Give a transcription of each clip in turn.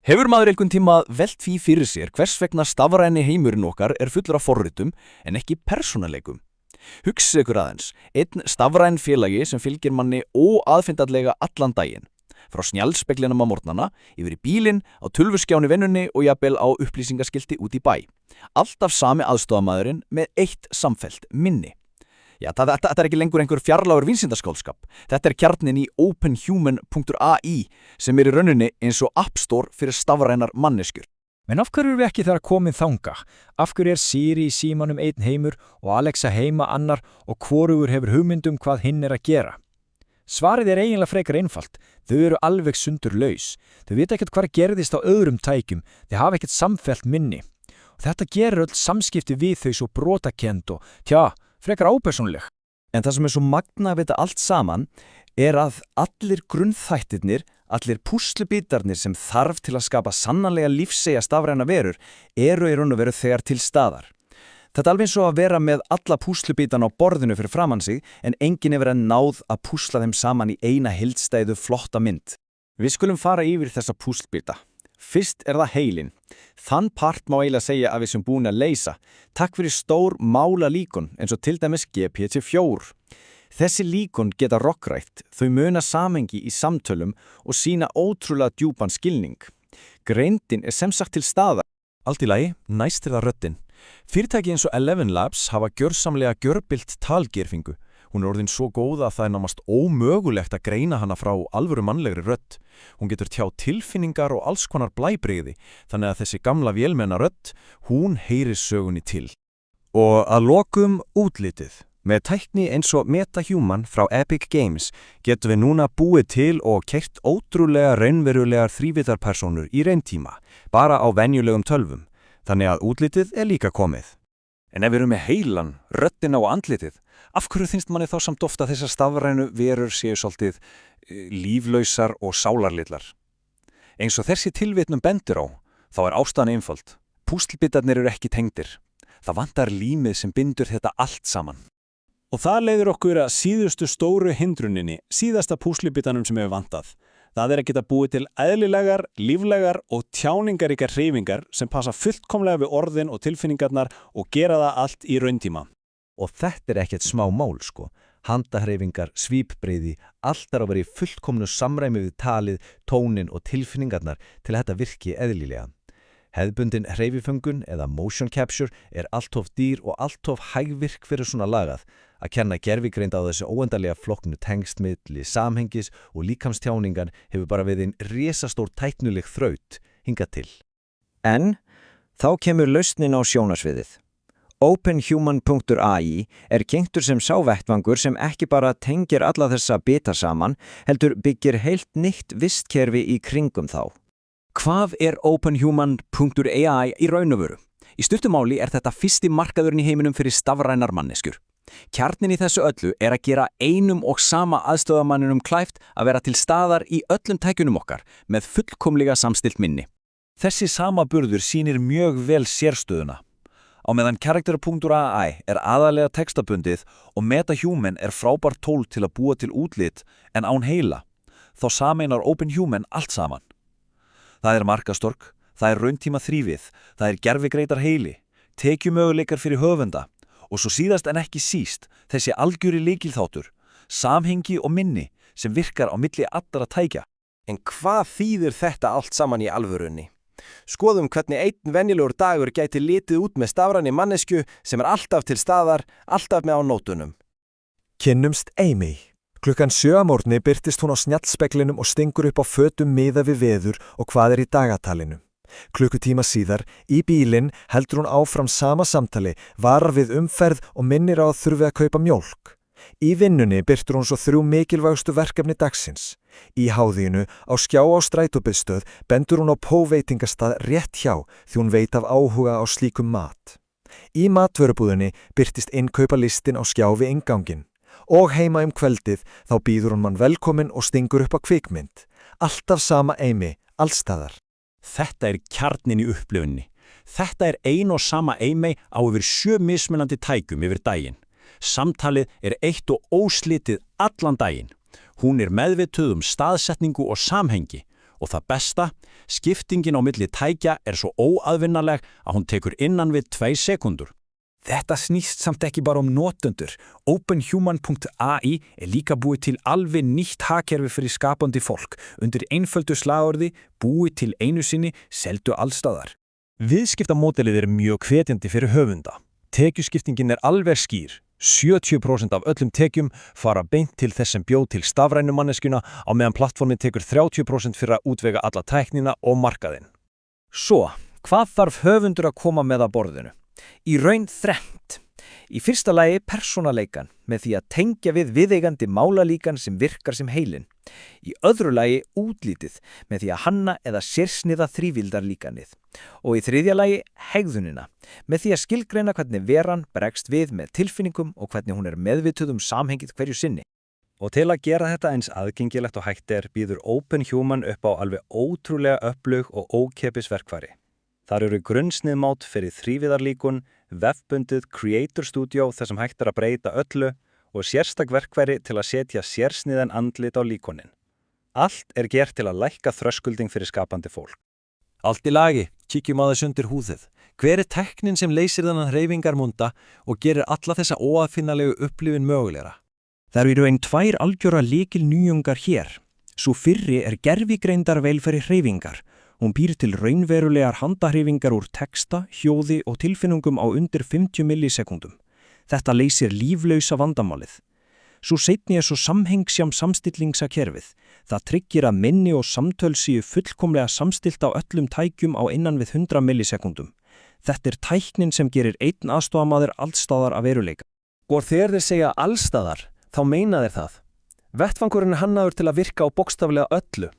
Hefur maður einhvern tíma velt því fyrir sér hvers vegna stafræni heimurinn okkar fullur af forritum en ekki persónuleikum? Hugsið ykkur aðeins, einn stafræn félagi sem fylgir manni óaðfinnanlega allan daginn. Frá snjallspeglinum á morgnana, yfir í bílinn, á tölvuskjáni vinnunni og jafnvel á upplýsingaskilti út í bæ. Alltaf sami aðstofamaðurinn með eitt samfellt minni. Já, þetta ekki lengur einhver fjarlægur vísindaskálskap. Þetta kjarninn í openhuman.ai sem í rauninni eins og App Store fyrir stafrænar manneskjur. En af hverju við ekki þar komin þanga? Af hverju Siri í símanum einn heimur og Alexa heima annar og hvorugur hefur hugmyndum hvað hinn að gera? Svarið eiginlega frekar einfalt. Þau alveg sundurlaus. Þau vita ekkert hvað gerðist á öðrum tækjum. Þau hafa ekkert samfellt minni. Og þetta gerir öll samskipti við þau svo brotakend og, frekar ópersónuleg. En það sem svo magna við þetta allt saman að allir grunnþættirnir, allir púslubitarnir sem þarf til að skapa sannanlega lífsegja stafræna verur í raun og veru þegar til staðar. Þetta alveg eins og að vera með alla púslubitana á borðinu fyrir framan sig en enginn hefur náð að púsla þeim saman í eina heildstæðu flotta mynd. Við skulum fara yfir þessa púslbita. Fyrst það heilinn. Þann part má eiginlega segja að við sem búin að leysa. Takk fyrir stór mála líkon eins og til dæmis GPT-4. Þessi líkon geta rokkrætt, þau muna samhengi í samtölum og sína ótrúlega djúpan skilning. Greindin sem sagt til staðar. Allt í lagi, næst það röddin. Fyrirtæki eins og Eleven Labs hafa gjörsamlega gjörbylt talgerfingu. Hún orðin svo góð að það nánast ómögulegt að greina hana frá alvöru mannlegri rödd. Hún getur tjá tilfinningar og alls konar blæbrigði, þannig að þessi gamla vélmenna rödd, hún heyrir sögunni til. Og að lokum útlitið. Með tækni eins og MetaHuman frá Epic Games getum við núna búið til og keyrt ótrúlega raunverulegar þrívítarpersónur í rauntíma, bara á venjulegum tölvum. Þannig að útlitið líka komið. En ef við erum með heilan, röddina og andlitið, af hverju finnst manni þá samt ofta þessar stafrænu verur séu svolítið líflausar og sálarlitlar? Eins og þessi tilvitnum bendir á, þá ástæðan einföld. Púslbitarnir ekki tengdir. Það vantar límið sem bindur þetta allt saman. Og það leiðir okkur að síðustu stóru hindruninni, síðasta púslubitanum sem hefur vantað. Það að geta búið til eðlilegar, líflegar og tjáningaríkar hreyfingar sem passa fullkomlega við orðin og tilfinningarnar og gera það allt í rauntíma. Og þetta ekkert smá mál, sko. Handahreyfingar, svípbreiði, allt að vera í fullkomnu samræmi við talið, tónin og tilfinningarnar til að þetta virki eðlilega. Hefðbundin hreyfiföngun eða motion capture allt of dýr og allt of hægvirk fyrir svona lagað. Að kenna gervigreind á þessi óendanlega flokknu tengsl milli samhengis og líkamstjáningar hefur bara verið risastór tæknileg þraut hingað til. En þá kemur lausnin á sjónarsviðið. Openhuman.ai kynntur sem sá vettvangur sem ekki bara tengir alla þessa bita saman, heldur byggir heilt nýtt vistkerfi í kringum þá. Hvað openhuman.ai í raun og veru? Í stuttumáli þetta fyrsti markaðurinn í heiminum fyrir stafrænar manneskjur. Kjarnin í þessu öllu að gera einum og sama aðstöðamanninum kleift að vera til staðar í öllum tækjunum okkar með fullkomlega samstillt minni. Þessi samaburður sýnir mjög vel sérstöðuna. Á meðan Character.ai aðalega textabundið og MetaHuman frábært tól til að búa til útlit en án heila, þá sameinar OpenHuman allt saman. Það markastork, það rauntíma þrívið, það gervigreitar heili, tekjumöguleikar fyrir höfunda og svo síðast en ekki síst þessi algjöri lykilþáttur, samhengi og minni sem virkar á milli allra tækja. En hvað þýðir þetta allt saman í alvörunni? Skoðum hvernig einn venjulegur dagur gæti litið út með stafræni mannesku sem alltaf til staðar, alltaf með á nótunum. Kynnumst Amy. Klukkan 7 að morgni birtist hún á snjallspeglinum og stingur upp á fötum miða við veður og hvað í dagatalinu. Klukkutíma síðar, í bílinn, heldur hún áfram sama samtali, varar við umferð og minnir á að þurfi að kaupa mjólk. Í vinnunni birtur hún svo 3 mikilvægustu verkefni dagsins. Í háðinu, á skjá á strætóbiðstöð, bendur hún á póveitingastað rétt hjá því hún veit af áhuga á slíkum mat. Í matvörubúðinni birtist innkaupalistin á skjá við innganginn. Og heima kveldið þá býður hún mann velkomin og stingur upp á kvikmynd. Alltaf sama Amy, allstaðar. Þetta kjarnin í upplifunni. Þetta ein og sama Amy á yfir 7 mismunandi tækjum yfir daginn. Samtalið eitt og óslitið allan daginn. Hún meðvituð staðsetningu og samhengi Og það besta, skiptingin á milli tækja er svo óaðvinnaleg að hún tekur innan við 2 sekúndur. Þetta snýst samt ekki bara notendur. OpenHuman.ai er líka búið til alveg nýtt hagkerfi fyrir skapandi fólk. Undir einföldu slagorði, búið til einu sinni, seldu allstaðar. Viðskiptamódelið er mjög hvetjandi fyrir höfunda. Tekjuskiptingin er alveg skýr. 70% af öllum tekjum fara beint til þess sem bjóð til stafrænu manneskjuna á meðan plattformin tekur 30% fyrir að útvega alla tæknina og markaðinn. Svo, hvað þarf höfundur að koma með að borðinu? Í raun þrennt. Í fyrsta lagi persónaleikan með því að tengja við viðeigandi málalíkan sem virkar sem heilin. Í öðru lagi útlítið með því að hanna eða sérsniða þrívildarlíkanið. Og í þriðja lagi hegðunina með því að skilgreina hvernig veran bregst við með tilfinningum og hvernig hún er meðvituð samhengið hverju sinni. Og til að gera þetta eins aðgengilegt og hægt býður OpenHuman upp á alveg ótrúlega öflug og ókeypis verkfæri. Þar eru grunnsniðmát fyrir þrívíðarlíkun, vefbundið Creator Studio þar sem hægt að breyta öllu og sérstak verkfæri til að setja sérsniðan andlit á líkonin. Allt er gert til að lækka þröskulding fyrir skapandi fólk. Allt í lagi, kíkjum aðeins undir húðið. Hver er tæknin sem leysir þennan hreyfingarmúnda og gerir alla þessa óaðfinnalegu upplifun mögulegra? Það eru einn 2 algjöra lykilnýjungar hér. Sú fyrri er gervigreindarvelferði hreyfingar. Hún býr til raunverulegar handahreyfingar úr texta, hljóði og tilfinningum á undir 50 millisekúndum. Þetta leysir líflausa vandamálið. Svo seinni er svo samhengsjám samstillingsakerfið. Það tryggir að minni og samtöl séu fullkomlega samstillt á öllum tækjum á innan við 100 millisekúndum. Þetta er tæknin sem gerir einn aðstofamaður allstaðar að veruleika. Og þegar þeir segja allstaðar, þá meina þeir það. Vettvangurinn er hannaður til að virka á bókstaflega öllu.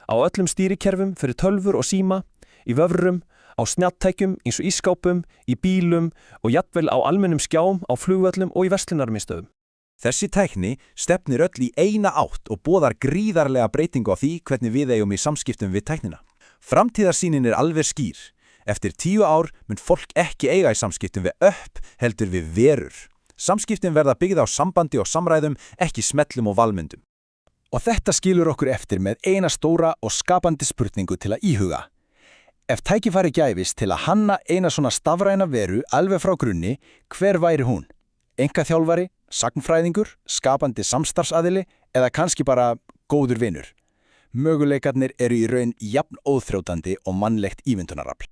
Á öllum stýrikerfum fyrir tölvur og síma, í vöfrum, á snjalltækjum eins og í skápum, í bílum og jafnvel á almennum skjám, á flugvöllum og í verslunarmiðstöðum. Þessi tækni stefnir öll í eina átt og boðar gríðarlega breytingu á því hvernig við eigum í samskiptum við tæknina. Framtíðarsýnin er alveg skýr. Eftir 10 ár mun fólk ekki eiga í samskiptum við heldur við verur. Samskiptin verða byggð á sambandi og samræðum, ekki smellum og valmyndum. Og þetta skilur okkur eftir með eina stóra og skapandi spurningu til að íhuga. Ef tækifæri gæfist til að hanna eina svona stafræna veru alveg frá grunni, hver væri hún? Einkaþjálfari, sagnfræðingur, skapandi samstarfsaðili eða kannski bara góður vinur? Möguleikarnir eru í raun jafn óþrjótandi og mannlegt ímyndunarafl.